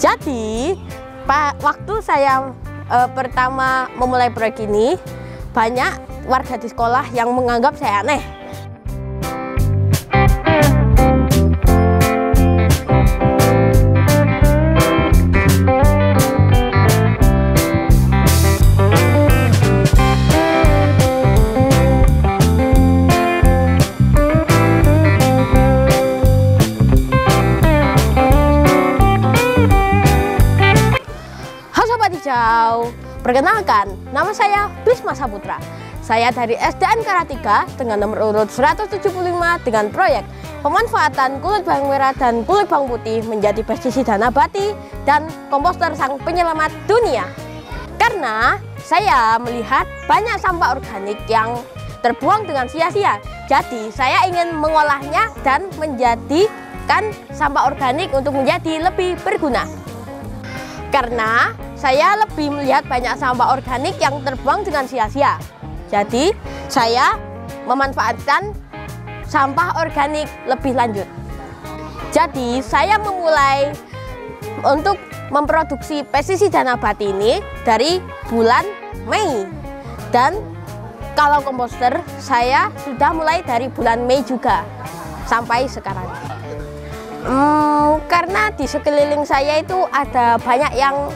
Jadi waktu saya pertama memulai proyek ini, banyak warga di sekolah yang menganggap saya aneh. Hijau. Perkenalkan, nama saya Bisma Saputra. Saya dari SDN Karatiga dengan nomor urut 175 dengan proyek pemanfaatan kulit bawang merah dan kulit bawang putih menjadi pestisida nabati dan komposter sang penyelamat dunia. Karena saya melihat banyak sampah organik yang terbuang dengan sia-sia. Jadi saya ingin mengolahnya dan menjadikan sampah organik untuk menjadi lebih berguna. Karena saya lebih melihat banyak sampah organik yang terbuang dengan sia-sia. Jadi, saya memanfaatkan sampah organik lebih lanjut. Jadi, saya memulai untuk memproduksi pestisida nabati ini dari bulan Mei. Dan kalau komposter, saya sudah mulai dari bulan Mei juga sampai sekarang. Karena di sekeliling saya itu ada banyak yang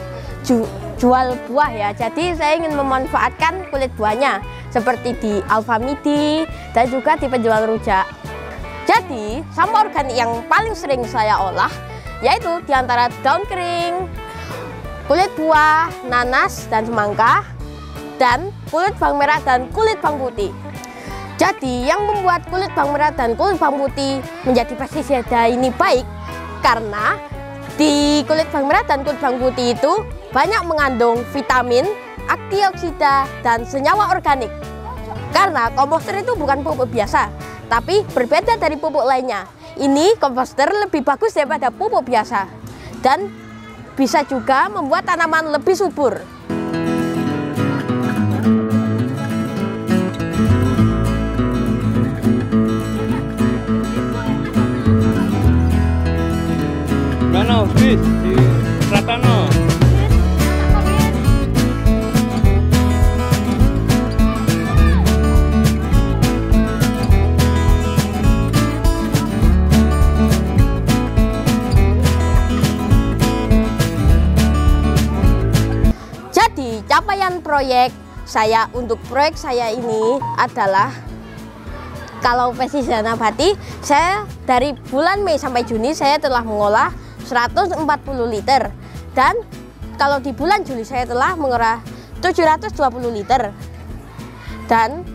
jual buah ya, jadi saya ingin memanfaatkan kulit buahnya seperti di Alfamidi dan juga di penjual rujak. Jadi sampah organik yang paling sering saya olah yaitu diantara daun kering, kulit buah, nanas dan semangka, dan kulit bawang merah dan kulit bawang putih. Jadi yang membuat kulit bawang merah dan kulit bawang putih menjadi pestisida ini baik karena di kulit bawang merah dan kulit bawang putih itu banyak mengandung vitamin, antioksida, dan senyawa organik. Karena komposter itu bukan pupuk biasa, tapi berbeda dari pupuk lainnya. Ini komposter lebih bagus daripada pupuk biasa dan bisa juga membuat tanaman lebih subur. Mana bis di Pratano. Jadi capaian proyek saya untuk proyek saya ini adalah kalau pestisida nabati, saya dari bulan Mei sampai Juni saya telah mengolah 140 liter, dan kalau di bulan Juli saya telah mengolah 720 liter, dan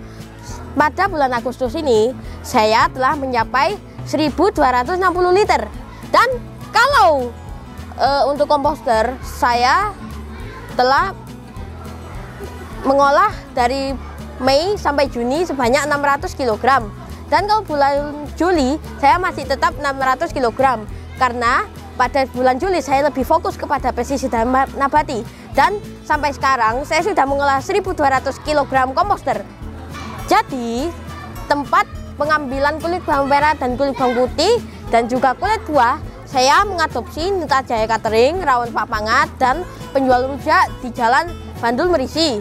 pada bulan Agustus ini saya telah mencapai 1260 liter. Dan kalau untuk komposter saya telah mengolah dari Mei sampai Juni sebanyak 600 kg, dan kalau bulan Juli saya masih tetap 600 kg karena pada bulan Juli saya lebih fokus kepada pestisida nabati, dan sampai sekarang saya sudah mengolah 1200 kg komposter. Jadi tempat pengambilan kulit bawang merah dan kulit bawang putih dan juga kulit buah saya mengadopsi Nita Jaya Catering, Rawon Pak Pangat, dan penjual rujak di Jalan Bandul Merisi.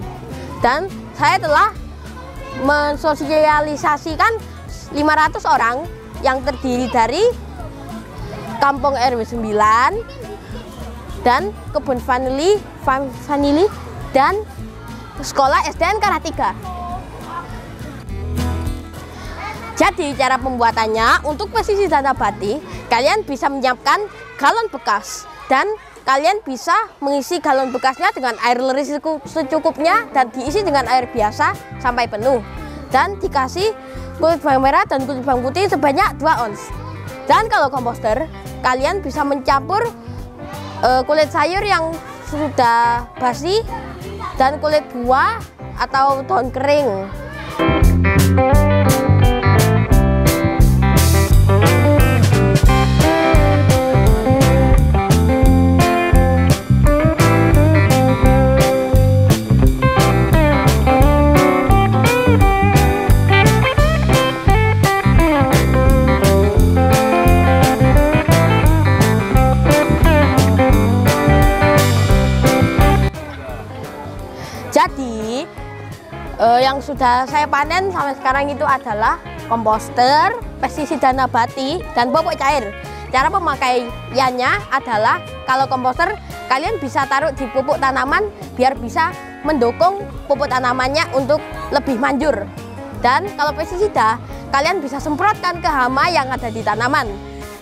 Dan saya telah mensosialisasikan 500 orang yang terdiri dari Kampung RW 9 dan Kebun Vanili dan Sekolah SDN Karatiga. Jadi cara pembuatannya untuk pestisida nabati, kalian bisa menyiapkan galon bekas dan kalian bisa mengisi galon bekasnya dengan air leri secukupnya dan diisi dengan air biasa sampai penuh, dan dikasih kulit bawang merah dan kulit bawang putih sebanyak 2 ons. Dan kalau komposter, kalian bisa mencampur kulit sayur yang sudah basi dan kulit buah atau daun kering. Yang sudah saya panen sampai sekarang itu adalah komposter, pestisida nabati, dan pupuk cair. Cara pemakaiannya adalah kalau komposter kalian bisa taruh di pupuk tanaman biar bisa mendukung pupuk tanamannya untuk lebih manjur. Dan kalau pestisida kalian bisa semprotkan ke hama yang ada di tanaman.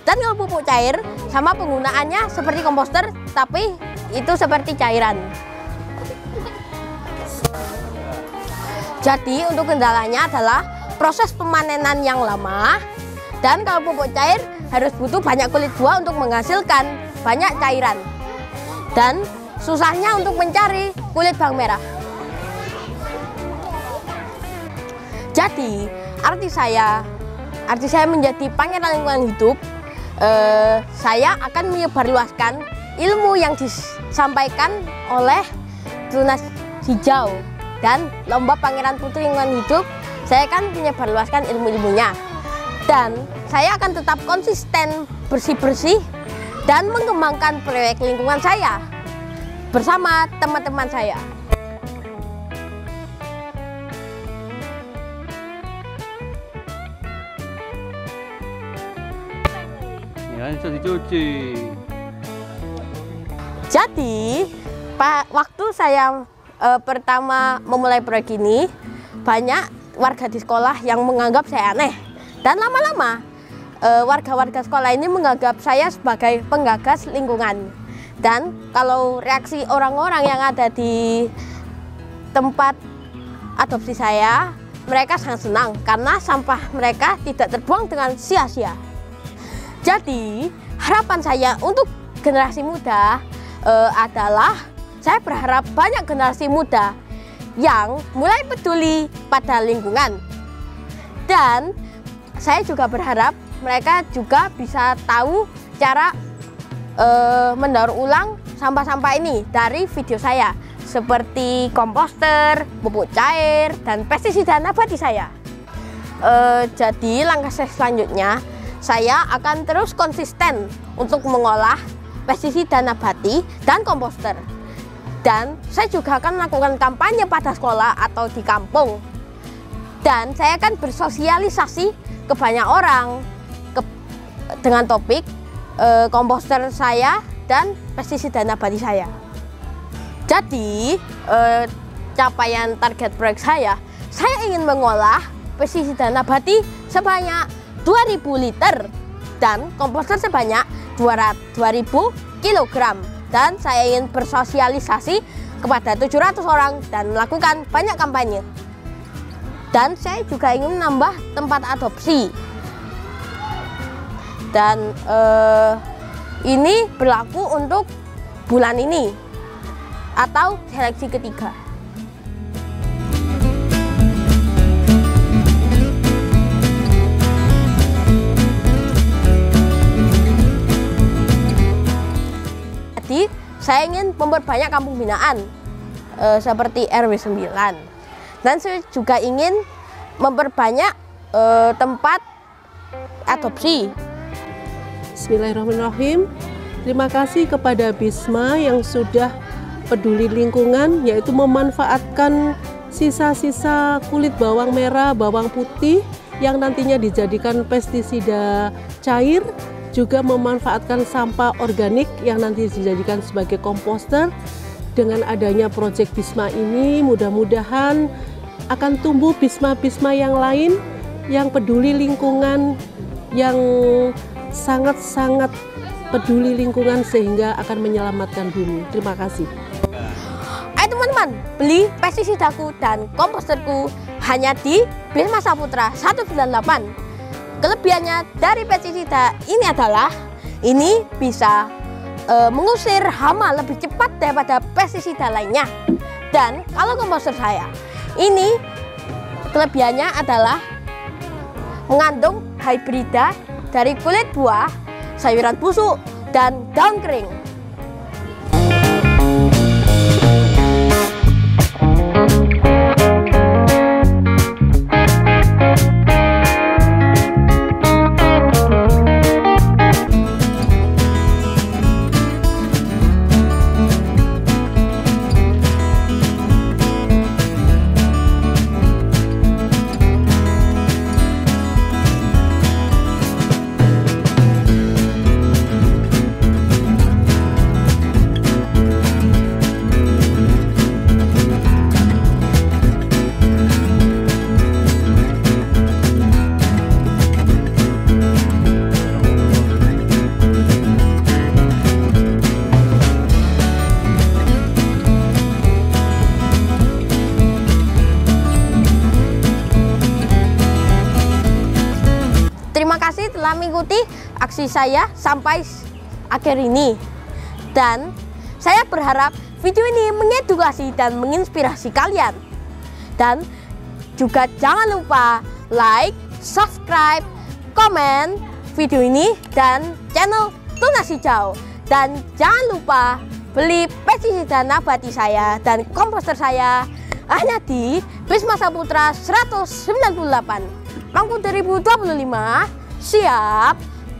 Dan kalau pupuk cair sama penggunaannya seperti komposter tapi itu seperti cairan. Jadi untuk kendalanya adalah proses pemanenan yang lama, dan kalau pupuk cair harus butuh banyak kulit buah untuk menghasilkan banyak cairan, dan susahnya untuk mencari kulit bawang merah. Jadi arti saya menjadi pangeran lingkungan hidup, saya akan menyebarluaskan ilmu yang disampaikan oleh Tunas Hijau dan Lomba Pangeran Putri Lingkungan Hidup. Saya akan menyebarluaskan ilmu-ilmunya, dan saya akan tetap konsisten bersih-bersih dan mengembangkan proyek lingkungan saya bersama teman-teman saya. Ya, bisa dicuci. Jadi, waktu saya pertama memulai proyek ini, banyak warga di sekolah yang menganggap saya aneh. Dan lama-lama, warga-warga sekolah ini menganggap saya sebagai penggagas lingkungan. Dan kalau reaksi orang-orang yang ada di tempat adopsi saya, mereka sangat senang karena sampah mereka tidak terbuang dengan sia-sia. Jadi, harapan saya untuk generasi muda adalah saya berharap banyak generasi muda yang mulai peduli pada lingkungan. Dan saya juga berharap mereka juga bisa tahu cara mendaur ulang sampah-sampah ini dari video saya, seperti komposter, pupuk cair, dan pestisida nabati saya. Jadi langkah saya selanjutnya, saya akan terus konsisten untuk mengolah pestisida nabati dan komposter. Dan saya juga akan melakukan kampanye pada sekolah atau di kampung. Dan saya akan bersosialisasi ke banyak orang dengan topik komposter saya dan pestisida nabati saya. Jadi capaian target proyek saya ingin mengolah pestisida nabati sebanyak 2000 liter dan komposter sebanyak 2000 kilogram. Dan saya ingin bersosialisasi kepada 700 orang dan melakukan banyak kampanye. Dan saya juga ingin menambah tempat adopsi. Dan ini berlaku untuk bulan ini atau seleksi ketiga. Jadi saya ingin memperbanyak kampung binaan seperti RW 9. Dan saya juga ingin memperbanyak tempat adopsi. Bismillahirrahmanirrahim. Terima kasih kepada Bisma yang sudah peduli lingkungan, yaitu memanfaatkan sisa-sisa kulit bawang merah, bawang putih yang nantinya dijadikan pestisida cair, juga memanfaatkan sampah organik yang nanti dijadikan sebagai komposter. Dengan adanya proyek Bisma ini, mudah-mudahan akan tumbuh Bisma-Bisma yang lain yang peduli lingkungan, yang sangat-sangat peduli lingkungan sehingga akan menyelamatkan bumi. Terima kasih. Ayo teman-teman, beli pestisidaku dan komposterku hanya di Bisma Saputra 198. Kelebihannya dari pestisida ini adalah ini bisa mengusir hama lebih cepat daripada pestisida lainnya. Dan kalau komposter saya, ini kelebihannya adalah mengandung hibrida dari kulit buah, sayuran busuk, dan daun kering. interaksi saya sampai akhir ini. Dan saya berharap video ini mengedukasi dan menginspirasi kalian. Dan juga jangan lupa like, subscribe, komen video ini dan channel Tunas Hijau. Dan jangan lupa beli pestisida nabati saya dan komposter saya hanya di Bisma Saputra 198 Mangku 2025. Siap,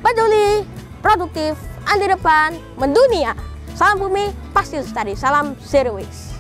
peduli, produktif, anti depan, mendunia. Salam bumi, pasti lestari. Salam zero waste.